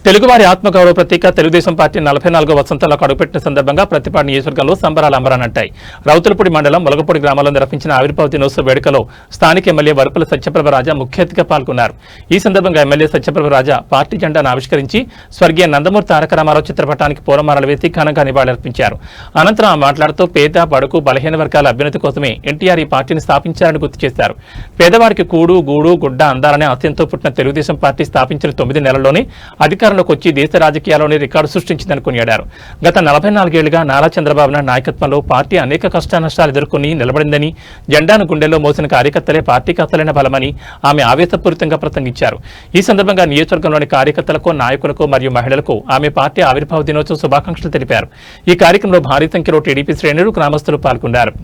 తెలుగువారి ఆత్మగౌరవ ప్రతీక తెలుగుదేశం పార్టీ 44వ వసంతంలోకి అడుగుపెట్టిన సందర్భంగా ప్రతిపాడు నియోజకవర్గంలో సంబరాలు అంబరానంటాయి. రౌతులపూడి మండలం మొలగపూడి గ్రామంలో నిర్వహించిన ఆవిర్భావ దినోత్సవ వేడుకలో స్థానిక ఎమ్మెల్యే వరపుల సత్యప్రభ రాజా ముఖ్య అతిథిగా పాల్గొన్నారు. ఈ సందర్భంగా ఎమ్మెల్యే సత్యప్రభ రాజా పార్టీ జెండాను ఆవిష్కరించి స్వర్గీయ నందమూరి తారక రామారావు చిత్రపటానికి పూలమాలలు వేసి ఘనంగా నివాళులర్పించారు. అనంతరం ఆమె మాట్లాడుతూ పేద బడుగు బలహీన వర్గాల అభ్యున్నతి కోసమే ఎన్టీఆర్ ఈ పార్టీని స్థాపించారని గుర్తు చేశారు. పేదవారికి కూడు గూడు గుడ్డ అందాలనే ఆశయంతో పుట్టిన తెలుగుదేశం పార్టీ స్థాపించిన 9 నెలల్లోనే అధికారంలోకి వచ్చి దేశ రాజకీయాల్లోనే రికార్డు సృష్టించిందని కొనియాడారు. గత 44 ఏళ్లుగా నారా చంద్రబాబు నాయుడు నాయకత్వంలో పార్టీ అనేక కష్టానష్టాలు ఎదుర్కొని నిలబడిందని, జెండాను గుండెల్లో మోసిన కార్యకర్తలే పార్టీకి అసలైన బలమని ఆమె ఆవేశపూరితంగా ప్రసంగించారు. ఈ సందర్భంగా నియోజకవర్గంలోని కార్యకర్తలకు, నాయకులకు మరియు మహిళలకు ఆమె పార్టీ ఆవిర్భావ దినోత్సవ శుభాకాంక్షలు తెలిపారు. ఈ కార్యక్రమంలో భారీ సంఖ్యలో టీడీపీ శ్రేణులు, గ్రామస్తులు పాల్గొన్నారు.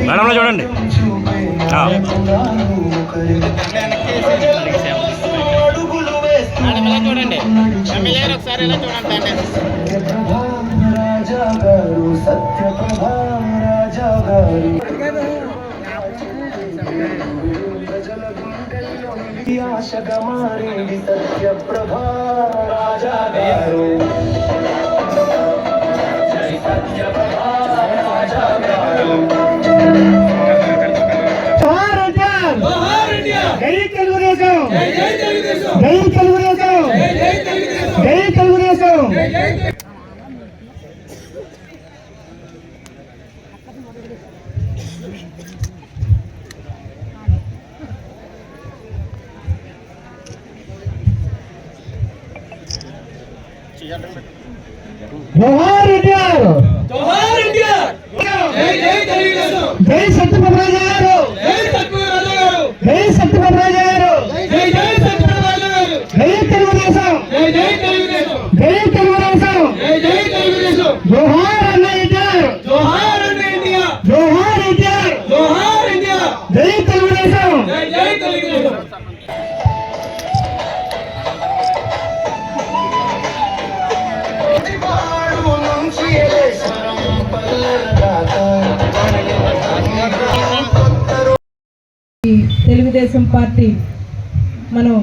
మేడంలో చూడండి. చూడండి ఎమ్మెల్యే ఒకసారి ఎలా చూడండి. సత్యప్రభా రాజా గారు జై సత్యప్రభ రాజా గారు, జై సత్యప్రభ రాజా గారు, జై తెలుగుదేశం, జై తెలుగుదేశం, జోహార్ అన్న ఎన్టీఆర్, జోహార్ అన్న ఎన్టీఆర్, జోహార్ ఎన్టీఆర్, జోహార్ ఎన్టీఆర్, జై తెలుగుదేశం, జై తెలుగుదేశం. తెలుగుదేశం పార్టీ మనం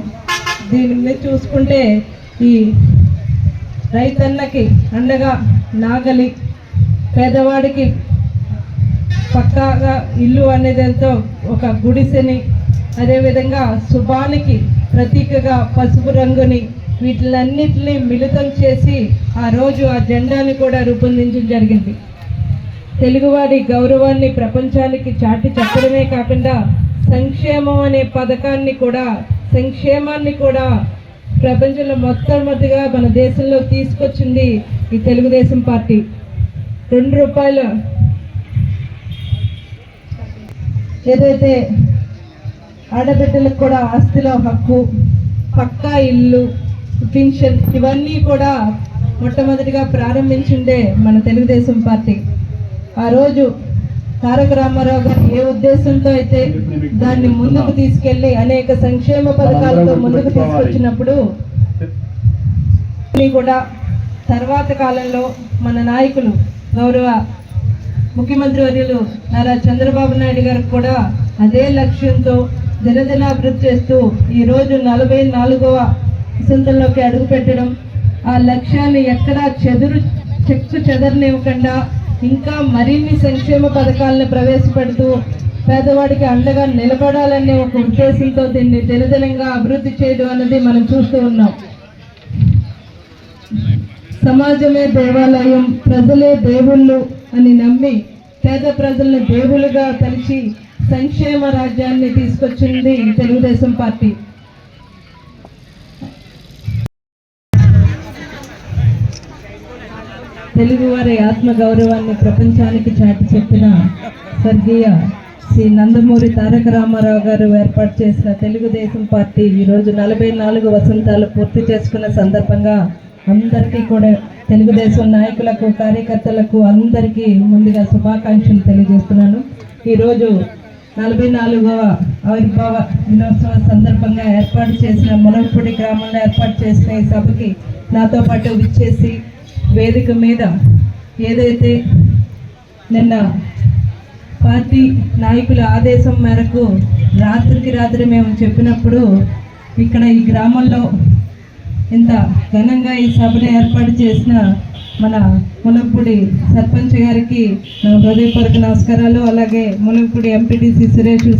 దీన్ని చూసుకుంటే ఈ రైతన్నకి అండగా నాగలి, పేదవాడికి పక్కాగా ఇల్లు అనేదంతో ఒక గుడిసెని, అదేవిధంగా శుభానికి ప్రతీకగా పసుపు రంగుని, వీటిలన్నిటిని మిళితం చేసి ఆ రోజు ఆ జెండాని కూడా రూపొందించడం జరిగింది. తెలుగువాడి గౌరవాన్ని ప్రపంచానికి చాటి చెప్పడమే కాకుండా సంక్షేమం అనే పథకాన్ని కూడా, సంక్షేమాన్ని కూడా ప్రపంచంలో మొట్టమొదటిగా మన దేశంలో తీసుకొచ్చింది ఈ తెలుగుదేశం పార్టీ. ₹2 ఏదైతే ఆడబిడ్డలకు కూడా ఆస్తిలో హక్కు, పక్కా ఇల్లు, పెన్షన్, ఇవన్నీ కూడా మొట్టమొదటిగా ప్రారంభించిందే మన తెలుగుదేశం పార్టీ. ఆ రోజు తారక రామారావు గారు ఏ ఉద్దేశంతో అయితే దాన్ని ముందుకు తీసుకెళ్లి అనేక సంక్షేమ పథకాలతో ముందుకు తీసుకొచ్చినప్పుడు కూడా తర్వాత కాలంలో మన నాయకులు గౌరవ ముఖ్యమంత్రి వర్యులు నారా చంద్రబాబు నాయుడు గారు కూడా అదే లక్ష్యంతో దినదినాభివృద్ధి చేస్తూ ఈరోజు 44వ వసంతంలోకి అడుగుపెట్టడం, ఆ లక్ష్యాన్ని ఎక్కడా చెదరనివ్వకుండా ఇంకా మరిన్ని సంక్షేమ పథకాలను ప్రవేశపెడుతూ పేదవాడికి అండగా నిలబడాలనే ఒక ఉద్దేశంతో దీన్ని దినదినంగా అభివృద్ధి చేయడం అనేది మనం చూస్తూ ఉన్నాం. సమాజమే దేవాలయం, ప్రజలే దేవుళ్ళు అని నమ్మి పేద ప్రజల్ని దేవులుగా తలిచి సంక్షేమ రాజ్యాన్ని తీసుకొచ్చింది తెలుగుదేశం పార్టీ. తెలుగువారి ఆత్మగౌరవాన్ని ప్రపంచానికి చాటి చెప్పిన స్వర్గీయ చేసి నందమూరి తారక రామారావు గారు ఏర్పాటు చేసిన తెలుగుదేశం పార్టీ ఈరోజు 44 వసంతాలు పూర్తి చేసుకున్న సందర్భంగా అందరికీ కూడా తెలుగుదేశం నాయకులకు కార్యకర్తలకు అందరికీ ముందుగా శుభాకాంక్షలు తెలియజేస్తున్నాను. ఈరోజు 44వ ఆవిర్భావ దినోత్సవ సందర్భంగా ఏర్పాటు చేసిన మునగపూడి గ్రామంలో ఏర్పాటు చేసిన ఈ సభకి నాతో పాటు విచ్చేసి వేదిక మీద ఏదైతే నిన్న పార్టీ నాయకుల ఆదేశం మేరకు రాత్రికి రాత్రి మేము చెప్పినప్పుడు ఇక్కడ ఈ గ్రామంలో ఇంత ఘనంగా ఈ సభను ఏర్పాటు చేసిన మన మునగపూడి సర్పంచ్ గారికి నా హృదయపూర్వక నమస్కారాలు, అలాగే మునగపూడి ఎంపీటీసీ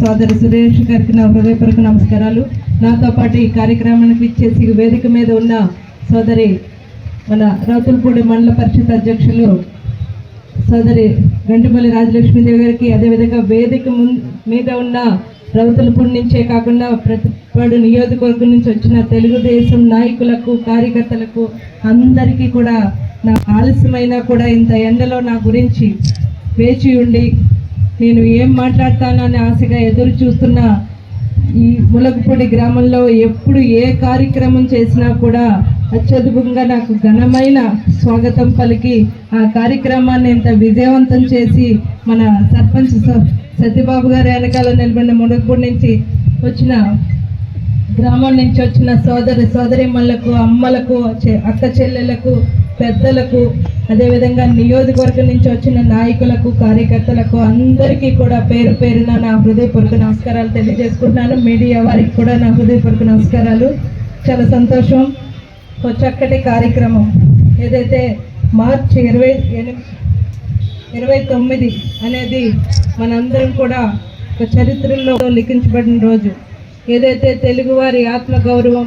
సోదరి సురేష్ గారికి నా హృదయపూర్వక నమస్కారాలు. నాతో పాటు ఈ కార్యక్రమానికి ఇచ్చేసి వేదిక మీద ఉన్న సోదరి మన రౌతులపూడి మండల పరిషత్ అధ్యక్షులు సోదరి గంటిపల్లి రాజలక్ష్మీదేవి గారికి, అదేవిధంగా వేదిక మీద ఉన్న రౌతులపూడి నుంచే కాకుండా ప్రతిపాడు నియోజకవర్గం నుంచి వచ్చిన తెలుగుదేశం నాయకులకు కార్యకర్తలకు అందరికీ కూడా నా ఆలస్యమైనా కూడా ఇంత ఎండలో నా గురించి వేచి ఉండి నేను ఏం మాట్లాడతానని ఆశగా ఎదురు చూస్తున్న ఈ మునగపూడి గ్రామంలో ఎప్పుడు ఏ కార్యక్రమం చేసినా కూడా అత్యద్భుతంగా నాకు ఘనమైన స్వాగతం పలికి ఆ కార్యక్రమాన్ని ఇంత విజయవంతం చేసి మన సర్పంచ్ సత్యబాబు గారు వెనకాల నిలబడిన మునగపూడి నుంచి వచ్చిన గ్రామం నుంచి వచ్చిన సోదరిమణులకు, అమ్మలకు, అక్క చెల్లెలకు, పెద్దలకు, అదేవిధంగా నియోజకవర్గం నుంచి వచ్చిన నాయకులకు, కార్యకర్తలకు అందరికీ కూడా పేరు పేరున నా హృదయపూర్వక నమస్కారాలు తెలియజేసుకుంటున్నాను. మీడియా వారికి కూడా నా హృదయపూర్వక నమస్కారాలు. చాలా సంతోషం. ఒక చక్కటి కార్యక్రమం ఏదైతే మార్చి 29 అనేది మనందరం కూడా ఒక చరిత్రలో లిఖించబడిన రోజు. ఏదైతే తెలుగువారి ఆత్మగౌరవం,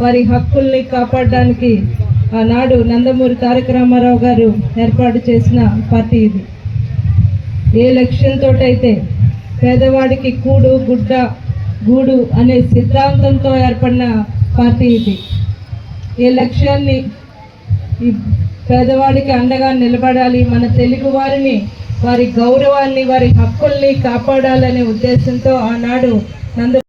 వారి హక్కుల్ని కాపాడడానికి ఆనాడు నందమూరి తారక రామారావు గారు ఏర్పాటు చేసిన పార్టీ ఇది. ఏ లక్ష్యంతో అయితే పేదవాడికి కూడు గుడ్డ గూడు అనే సిద్ధాంతంతో ఏర్పడిన పార్టీ ఇది. ఏ లక్ష్యాన్ని ఈ పేదవాడికి అండగా నిలబడాలి, మన తెలుగు వారిని, వారి గౌరవాన్ని, వారి హక్కుల్ని కాపాడాలనే ఉద్దేశంతో ఆనాడు